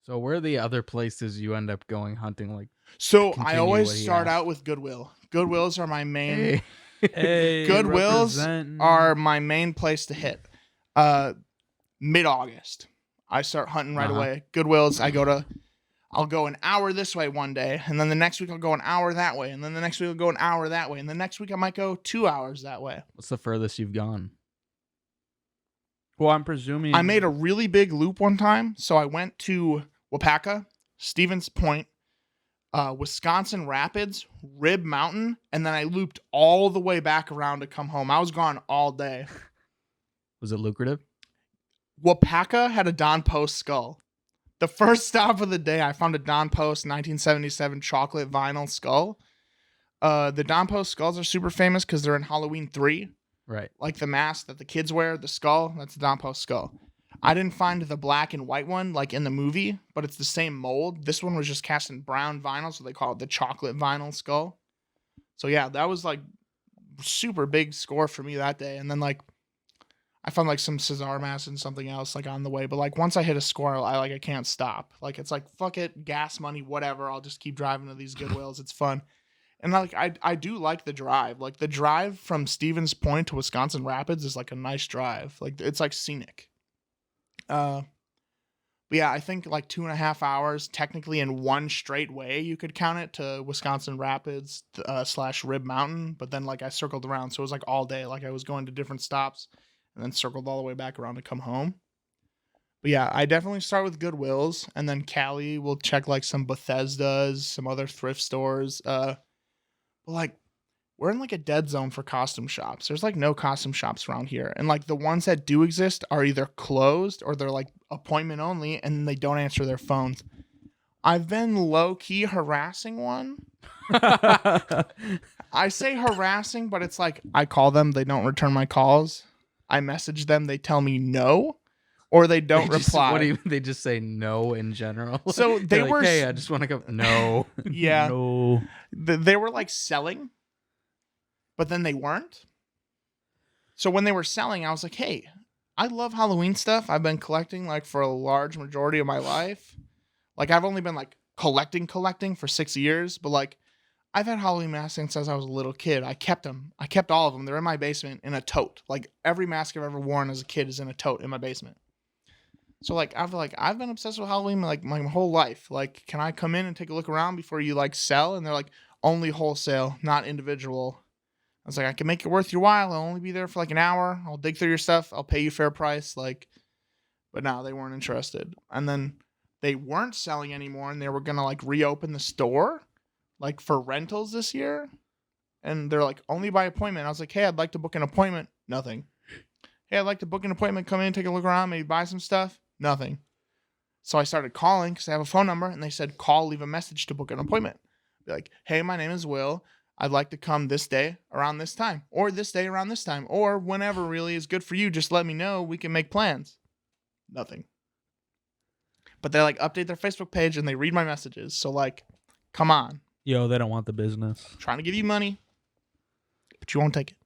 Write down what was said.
So where are the other places you end up going hunting? Like, So I continue always what he start asked. out with Goodwill. Goodwills are my main. Hey. Hey, Goodwills representing. are my main place to hit. Mid-August, I start hunting right away. Goodwills, I'll go an hour this way one day, and then the next week I'll go an hour that way, and then the next week I'll go an hour that way, and the next week I might go 2 hours that way. What's the furthest you've gone? Well, I'm presuming I made a really big loop one time, so I went to Wapaka, Stevens Point, Wisconsin Rapids, Rib Mountain, and then I looped all the way back around to come home. I was gone all day. Was it lucrative? Wapaka had a Don Post skull. The first stop of the day, I found a Don Post 1977 chocolate vinyl skull. The Don Post skulls are super famous because they're in Halloween 3. Right. Like the mask that the kids wear, the skull, that's the Don Post skull. I didn't find the black and white one like in the movie, but it's the same mold. This one was just cast in brown vinyl, so they call it the chocolate vinyl skull. So yeah, that was like super big score for me that day. And then like I found like some Cesar mask and something else like on the way. But like once I hit a score, I can't stop. Like it's like fuck it, gas money, whatever. I'll just keep driving to these Goodwills. It's fun. And like I do like the drive. Like the drive from Stevens Point to Wisconsin Rapids is like a nice drive. Like it's like scenic. But yeah, I think like 2.5 hours technically in one straight way you could count it to Wisconsin Rapids / Rib Mountain. But then like I circled around, so it was like all day. Like I was going to different stops and then circled all the way back around to come home. But yeah, I definitely start with Goodwills, and then Callie will check like some Bethesdas, some other thrift stores. But like we're in like a dead zone for costume shops. There's like no costume shops around here. And like the ones that do exist are either closed or they're like appointment only and they don't answer their phones. I've been low key harassing one. I say harassing, but it's like I call them, they don't return my calls. I message them, they tell me no, or they don't reply. What do you, they just say no in general? So they like, were, hey, I just want to go. No. yeah, No. they were like selling, but then they weren't. So when they were selling, I was like, hey, I love Halloween stuff. I've been collecting like for a large majority of my life. Like I've only been like collecting for 6 years, but like I've had Halloween masks since I was a little kid. I kept them. I kept all of them. They're in my basement in a tote. Like every mask I've ever worn as a kid is in a tote in my basement. So like I've been obsessed with Halloween like my whole life. Like, can I come in and take a look around before you like sell? And they're like, only wholesale, not individual. I was like, I can make it worth your while. I'll only be there for like an hour. I'll dig through your stuff. I'll pay you fair price. Like, but no, they weren't interested. And then they weren't selling anymore, and they were gonna like reopen the store, like for rentals this year. And they're like, only by appointment. I was like, hey, I'd like to book an appointment. Nothing. Hey, I'd like to book an appointment. Come in, take a look around, maybe buy some stuff. Nothing. So I started calling because I have a phone number, and they said, call, leave a message to book an appointment. Be like, hey, my name is Will. I'd like to come this day around this time, or this day around this time, or whenever really is good for you. Just let me know. We can make plans. Nothing. But they like update their Facebook page and they read my messages. So like, come on. Yo, they don't want the business. I'm trying to give you money, but you won't take it.